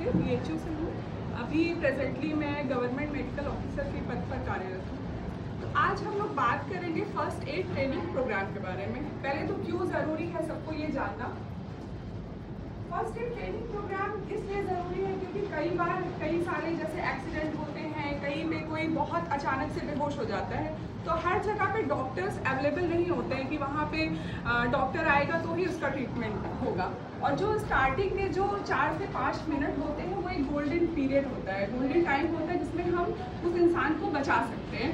से BHU से हूँ। अभी प्रेजेंटली मैं गवर्नमेंट मेडिकल ऑफिसर के पद पर कार्यरत हूँ। तो आज हम लोग बात करेंगे फर्स्ट एड ट्रेनिंग प्रोग्राम के बारे में। पहले तो क्यों ज़रूरी है सबको ये जानना। फर्स्ट एड ट्रेनिंग प्रोग्राम इसलिए ज़रूरी है क्योंकि कई बार कई सारे जैसे एक्सीडेंट होते हैं, कहीं पे कोई बहुत अचानक से बेहोश हो जाता है, तो हर जगह पे डॉक्टर्स अवेलेबल नहीं होते हैं कि वहाँ पे डॉक्टर आएगा तो ही उसका ट्रीटमेंट होगा। और जो स्टार्टिंग में जो 4 से 5 मिनट होते हैं वो एक गोल्डन पीरियड होता है, गोल्डन टाइम होता है जिसमें हम उस इंसान को बचा सकते हैं।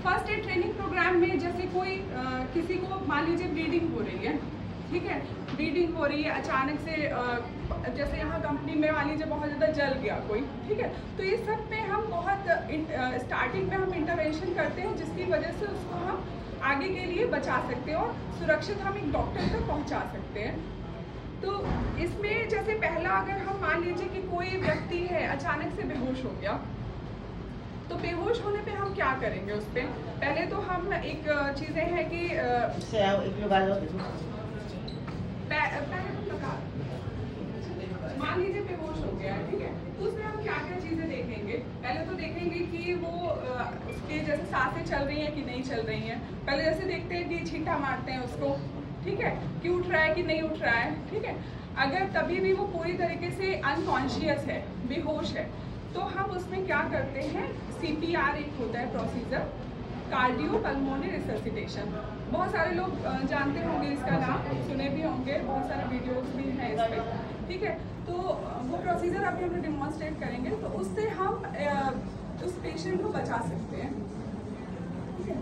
फर्स्ट एड ट्रेनिंग प्रोग्राम में जैसे कोई किसी को मान लीजिए ब्लीडिंग हो रही है, ठीक है, ब्लीडिंग हो रही है अचानक से, जैसे यहाँ कंपनी में मान लीजिए बहुत ज़्यादा जल गया कोई, ठीक है, तो ये सब में हम बहुत स्टार्टिंग में हम इंटरवेंशन करते हैं जिसकी वजह से उसको हम आगे के लिए बचा सकते हैं और सुरक्षित हम एक डॉक्टर तक पहुँचा सकते हैं। तो इसमें जैसे पहला अगर हम मान लीजिए कि कोई व्यक्ति है अचानक से बेहोश हो गया, तो बेहोश होने पे हम क्या करेंगे उस पर। पहले तो हम एक चीज़ें हैं कि मान लीजिए बेहोश हो गया है, ठीक है, तो उसमें हम क्या क्या चीज़ें देखेंगे। पहले तो देखेंगे कि वो उसके जैसे सांसें चल रही हैं कि नहीं चल रही हैं। पहले जैसे देखते हैं कि छींटा मारते हैं उसको, ठीक है, कि उठ रहा है कि नहीं उठ रहा है, ठीक है। अगर तभी भी वो पूरी तरीके से अनकॉन्शियस है, बेहोश है, तो हम उसमें क्या करते हैं, CPR एक होता है प्रोसीजर, कार्डियो पल्मोनरी रिससिटेशन। बहुत सारे लोग जानते होंगे इसका नाम, सुने भी होंगे, बहुत सारे वीडियोस भी हैं इस पर, ठीक है। तो वो प्रोसीजर अभी हम डेमोन्स्ट्रेट करेंगे, तो उससे हम उस पेशेंट को बचा सकते हैं, ठीक है।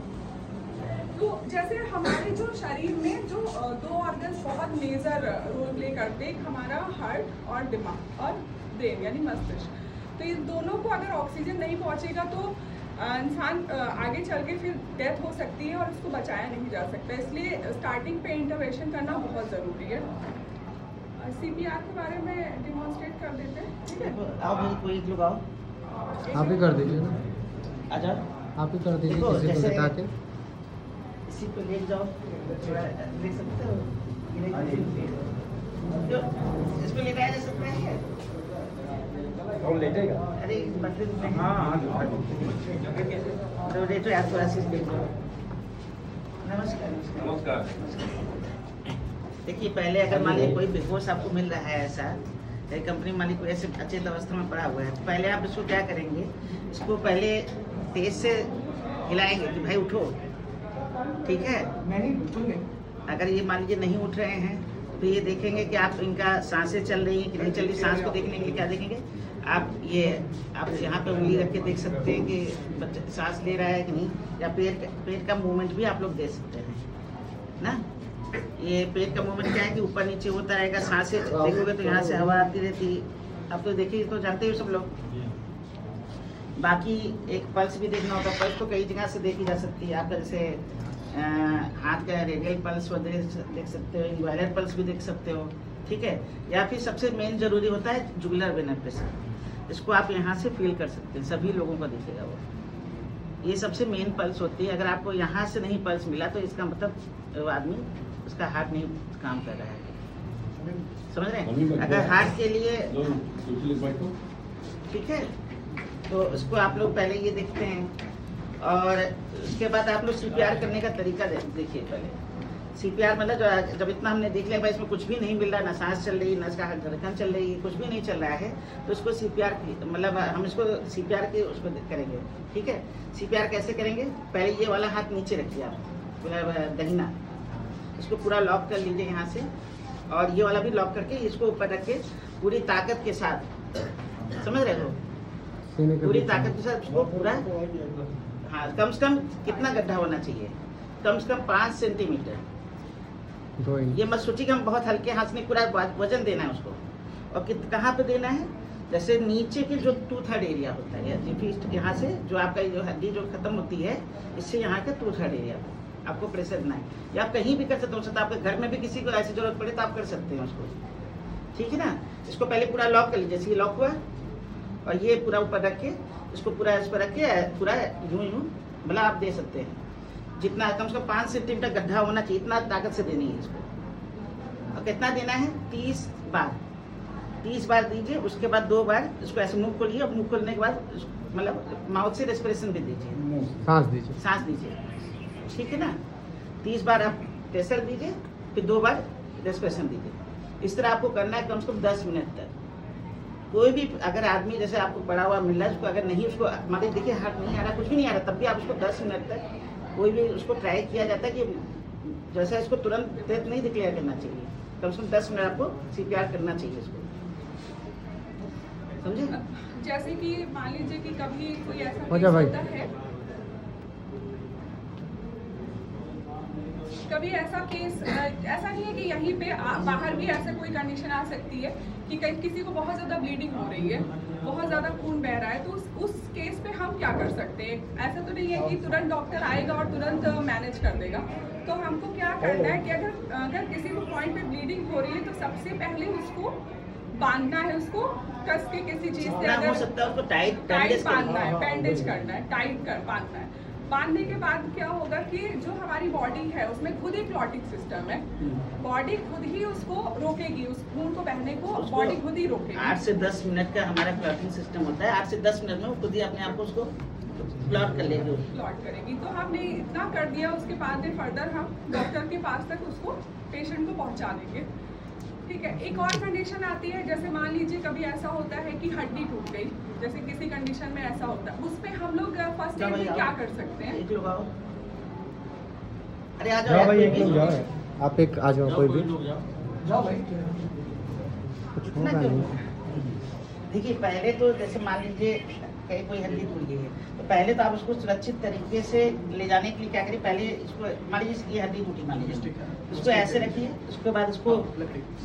तो जैसे हमारे जो शरीर में जो 2 ऑर्गन्स बहुत मेजर रोल प्ले करते हैं, एक हमारा हार्ट और दिमाग और ब्रेन यानी मस्तिष्क। तो इन दोनों को अगर ऑक्सीजन नहीं पहुंचेगा तो इंसान आगे चल के फिर डेथ हो सकती है और इसको बचाया नहीं जा सकता। इसलिए स्टार्टिंग पे इंटरवेंशन करना बहुत ज़रूरी है। CPR के बारे में डिमॉन्स्ट्रेट कर देते हैं, ठीक है। आओ भाई, कोई एक लोग आओ, आप ही कर दीजिए ना, आ जाओ, आप ही कर दीजिए देखो, किसी को जैसे- बिठा के। इसी को ले जाओ, थोड़ा देख सकते हो, जो इसको ले जाया जा सकता है। कौन लेटेगा? अरे मतलब में हाँ तो लेटो यार, थोड़ा सी देख लो। नमस्कार। नमस्कार। देखिए, पहले अगर मान लीजिए कोई बेहोश आपको मिल रहा है, ऐसा कंपनी मालिक को ऐसे अचेत अवस्था में पड़ा हुआ है, तो पहले आप इसको क्या करेंगे, इसको पहले तेज से हिलाएंगे कि भाई उठो, ठीक है। अगर ये मान लीजिए नहीं उठ रहे हैं तो ये देखेंगे कि आप इनका सांसें चल रही हैं कि नहीं चल रही। सांस को देखने के लिए क्या देखेंगे आप, ये आप यहाँ पे उंगली रख के देख सकते हैं कि बच्चा सांस ले रहा है कि नहीं, या पेट का मूवमेंट भी आप लोग दे सकते हैं ना। ये पेट का मूवमेंट क्या है कि ऊपर नीचे होता रहेगा, सांसें देखोगे तो यहाँ से हवा आती रहती है। आप तो देखिए, तो जानते हो सब लोग। बाकी एक पल्स भी देखना होता है। पल्स तो कई जगह से देखी जा सकती है। आपका जैसे हाथ का रेडियल पल्स वगैरह देख सकते हो, इन्वायरल पल्स भी देख सकते हो, ठीक है। या फिर सबसे मेन जरूरी होता है जुगुलर वेन प्रेशर, इसको आप यहाँ से फील कर सकते हैं, सभी लोगों का दिखेगा वो। ये सबसे मेन पल्स होती है। अगर आपको यहाँ से नहीं पल्स मिला तो इसका मतलब वो आदमी, उसका हार्ट नहीं काम कर रहा है, समझ रहे हैं। अगर हार्ट के लिए, ठीक है, तो इसको आप लोग पहले ये देखते हैं और उसके बाद आप लोग CPR करने का तरीका देखिए। पहले CPR मतलब जब इतना हमने देख लिया भाई इसमें कुछ भी नहीं मिल रहा, ना सांस चल रही, ना इसका धड़कन चल रही है, कुछ भी नहीं चल रहा है, तो इसको CPR मतलब हम इसको CPR के उसको करेंगे, ठीक है। CPR कैसे करेंगे, पहले ये वाला हाथ नीचे रखिए आप, पूरा दहिना, इसको पूरा लॉक कर लीजिए यहाँ से, और ये वाला भी लॉक करके इसको ऊपर रख के पूरी ताकत के साथ, समझ रहे हो, पूरी ताकत के साथ इसको पूरा, हाँ, कम से कम कितना गड्ढा होना चाहिए, कम से कम 5 सेंटीमीटर। ये मत सोचिए कि हम बहुत हल्के हाथ में पूरा वजन देना है उसको। और कहाँ पे देना है, जैसे नीचे के जो 2/3 एरिया होता है, यहाँ से जो आपका जो हड्डी जो खत्म होती है, इससे यहाँ का 2/3 एरिया आपको प्रेशर देना है। या आप कहीं भी कर सकते हो, आपके घर में भी किसी को ऐसी जरूरत पड़े तो आप कर सकते हैं उसको, ठीक है ना। इसको पहले पूरा लॉक कर लीजिए, जैसे ये लॉक हुआ और ये पूरा ऊपर रख के, इसको पूरा इस पर रख के पूरा यूं मतलब आप दे सकते हैं। जितना कम से कम 5 सेंटीमीटर गड्ढा होना चाहिए, इतना ताकत से देनी है इसको। और कितना देना है, 30 बार, 30 बार दीजिए, उसके बाद 2 बार इसको ऐसे मुंह खोलिए, और मुंह खोलने के बाद मतलब माउथ से रेस्पिरेशन भी दीजिए, सांस दीजिए। सांस दीजिए, ठीक है ना। 30 बार आप प्रेशर दीजिए, फिर 2 बार रेस्पिरेशन दीजिए। इस तरह आपको करना है कम से कम 10 मिनट तक। कोई भी अगर आदमी जैसे आपको पड़ा हुआ मिल रहा है, उसको अगर नहीं, उसको मान लीजिए देखिए हाथ नहीं आ रहा, कुछ भी नहीं आ रहा, तब भी आप उसको 10 मिनट तक कोई भी उसको ट्राई किया जाता है कि जैसा इसको तुरंत डेथ नहीं डिक्लेयर करना चाहिए, कम से कम 10 मिनट आपको CPR करना चाहिए इसको, समझे। जैसे कि मान लीजिए कि कभी कोई ऐसा हो जा केस भाई। होता है, कभी ऐसा केस ऐसा नहीं है कि यहीं पे बाहर भी ऐसे कोई कंडीशन आ सकती है कि किसी को बहुत ज़्यादा ब्लीडिंग हो रही है, बहुत ज़्यादा खून बह रहा है, तो उस केस पे हम क्या कर सकते हैं? ऐसा तो नहीं है कि तुरंत डॉक्टर आएगा और तुरंत मैनेज कर देगा। तो हमको क्या करना है कि अगर किसी को पॉइंट पे ब्लीडिंग हो रही है तो सबसे पहले उसको बांधना है, उसको कस के किसी चीज़ से जितना हो अगर सकता है उसको टाइट टाइट बांधना करना है, बैंडेज करना है, टाइट कर बांधना है। बांधने के बाद क्या होगा कि जो हमारी बॉडी है उसमें खुद ही क्लॉटिंग सिस्टम है, बॉडी खुद ही उसको रोकेगी, उस खून को बहने को उसको बॉडी खुद ही रोकेगी। 8 से 10 मिनट का हमारा क्लॉटिंग सिस्टम होता है। 8 से 10 मिनट में वो खुद ही अपने आप को उसको क्लॉट कर लेगी। क्लॉट करेगी। तो हमने इतना कर दिया, उसके बाद में फर्दर हम डॉक्टर के पास तक उसको पेशेंट को पहुंचा देंगे, ठीक है। एक और कंडीशन आती है, जैसे मान लीजिए कभी ऐसा होता है कि हड्डी टूट गई, जैसे किसी कंडीशन में ऐसा होता है, उसमें हम लोग फर्स्ट एड में क्या कर सकते हैं? एक लोग आओ, अरे आ जाओ जाओ भाई, यार, एक लोग जाओ, आप एक आ जाओ, कोई भी जाओ भाई। कुछ इतना होगा क्यों? नहीं। देखिए पहले तो जैसे मान लीजिए कहीं कोई हड्डी टूट गई है, तो पहले तो आप उसको सुरक्षित तरीके से ले जाने के लिए क्या करिए, पहले इसको मान लीजिए ये हड्डी टूटी, मान लीजिए इसको ऐसे रखिए, उसके बाद इसको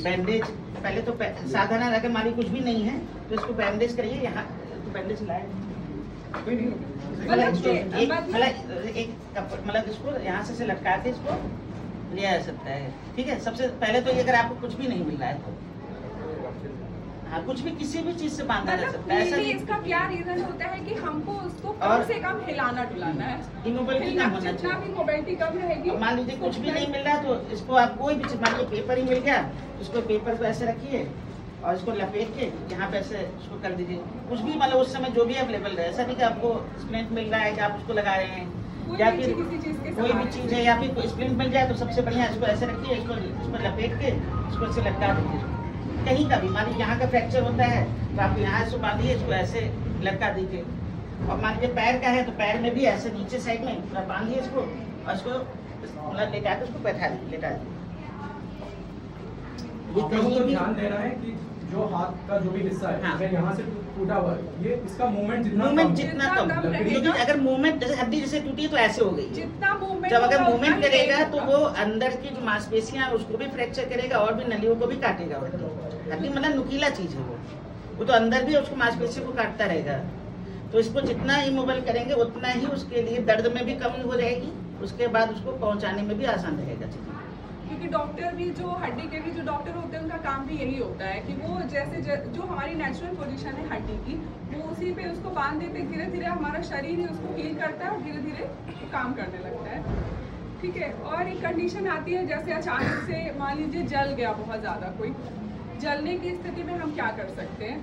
बैंडेज, पहले तो साधारण अगर मान लीजिए कुछ भी नहीं है तो इसको बैंडेज करिए, यहाँ बैंडेज लाए मतलब इसको यहाँ से लटका के इसको लिया जा सकता है, ठीक है। सबसे पहले तो ये अगर आपको कुछ भी नहीं मिल रहा है तो हाँ, कुछ भी किसी भी चीज से बांधा जा सकता है, ऐसा मतलब नहीं। इसका क्या रीजन होता है कि हमको उसको कम और से कम हिलाना डुलाना है, इमोबिलिटी कम होना जितना चाहिए। भी मोबिलिटी कम रहेगी। अब मान लीजिए कुछ भी नहीं मिल रहा है तो इसको आप कोई भी चीज, मान लीजिए पेपर ही मिल गया, इसको पेपर को ऐसे रखिए और इसको लपेट के यहाँ पे ऐसे इसको कर दीजिए। कुछ भी मतलब उस समय जो भी अवेलेबल है, ऐसा नहीं कि आपको स्प्लिंट मिल रहा है कि आप उसको लगा रहे हैं, या फिर किसी चीज के कोई भी सहारे। चीज है, या फिर कोई स्प्लिंट मिल जाए तो सबसे बढ़िया इसको ऐसे रखिए, इसको लपेट के इसको ऐसे लटका दीजिए। कहीं का भी मान लीजिए यहाँ का फ्रैक्चर होता है तो आप यहाँ से बांधिए, इसको ऐसे लटका दीजिए। और मान लीजिए पैर का है तो पैर में भी ऐसे नीचे साइड में पूरा बांधिए इसको, और इसको मतलब लेटा के उसको बैठा दीजिए, लेटा दीजिए। ये आप लोगों कहीं को भी ध्यान देना है कि जो हाथ का जो भी हिस्सा है, हाँ। अगर यहाँ से टूटा हुआ है, ये इसका मूवमेंट जितना मूवमेंट कम जितना जितना कम, कम क्योंकि रहेगा। अगर मूवमेंट जैसे हड्डी जैसे टूटी है तो ऐसे हो गई है। जितना मूवमेंट जब अगर मूवमेंट करेगा तो वो अंदर की जो मांसपेशियां उसको भी फ्रैक्चर करेगा और भी नलियों को भी काटेगा। हड्डी मतलब नुकीला चीज है वो तो अंदर भी उसको मांसपेशियों को काटता रहेगा। तो इसको जितना इमोबल करेंगे उतना ही उसके लिए दर्द में भी कमी हो जाएगी, उसके बाद उसको पहुंचाने में भी आसान रहेगा चीज़। क्योंकि डॉक्टर भी जो हड्डी के भी जो डॉक्टर होते हैं उनका काम भी यही होता है कि वो जैसे जो हमारी नेचुरल पोजीशन है हड्डी की, वो उसी पे उसको बांध देते, धीरे धीरे हमारा शरीर ही उसको हील करता है और धीरे धीरे काम करने लगता है, ठीक है। और एक कंडीशन आती है जैसे अचानक से मान लीजिए जल गया बहुत ज़्यादा कोई, जलने की स्थिति में हम क्या कर सकते हैं?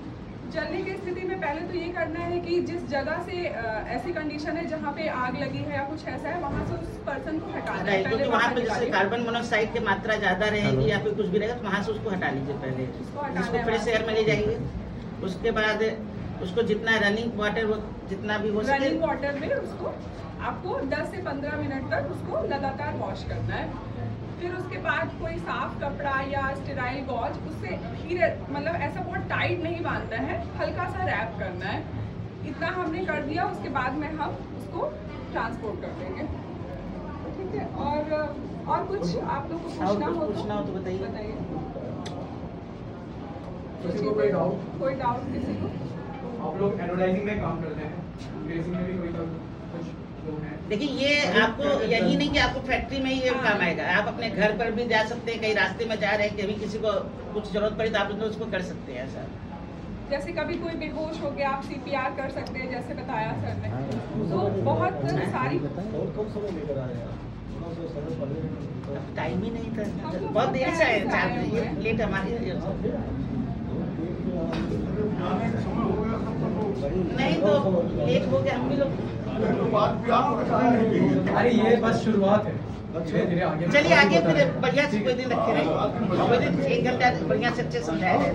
जलने की स्थिति में पहले तो ये करना है कि जिस जगह से ऐसी कंडीशन है जहाँ पे आग लगी है या कुछ ऐसा है, वहाँ से उस पर्सन को हटाना है, क्योंकि पहले वहाँ बाहर पे जैसे निकालिए। कार्बन मोनोऑक्साइड की मात्रा ज्यादा रहेगी या फिर कुछ भी रहेगा तो वहाँ से उसको हटा लीजिए पहले, इसको फ्रेश एयर में ले जाइए। उसके बाद उसको जितना रनिंग वाटर वो जितना भी हो सके, रनिंग वाटर में उसको आपको 10 से 15 मिनट तक उसको लगातार वॉश करना है। फिर उसके बाद कोई साफ कपड़ा या स्टेराइल गॉज उससे धीरे, मतलब ऐसा बहुत टाइट नहीं बांधना है, हल्का सा रैप करना है। इतना हमने कर दिया, उसके बाद में हम उसको ट्रांसपोर्ट कर देंगे, ठीक है। और कुछ आप लोग को और पूछना कुछ हो पूछना हो तो बताइए। किसी को कोई डाउट? कोई डाउट किसी को? आप लोग एडवर्टाइजिंग में काम करते हैं, अंग्रेजी में भी कोई कुछ लोग हैं। देखिए ये आपको यही नहीं कि आपको फैक्ट्री में ही ये काम आएगा, आप अपने घर पर भी जा सकते हैं, कहीं रास्ते में जा रहे हैं, कभी किसी को कुछ जरूरत पड़ी तो आप उसको कर सकते हैं ऐसा। जैसे कभी कोई बेहोश हो गया आप CPR कर सकते हैं, जैसे बताया सर ने। तो बहुत सारी बहुत कम समय लेकर आ रहे हैं टाइम ही नहीं था, हम लोग बहुत देर से आए बहुत थे, आए ये हैं। लेट हमारी नहीं तो लेट हो गया हम भी लोग। अरे ये बस शुरुआत है, धीरे धीरे आगे चलिए आगे फिर बढ़िया से कोई दिन रखे रहे, कोई दिन 1 घंटा बढ़िया से अच्छे समझाया जाए।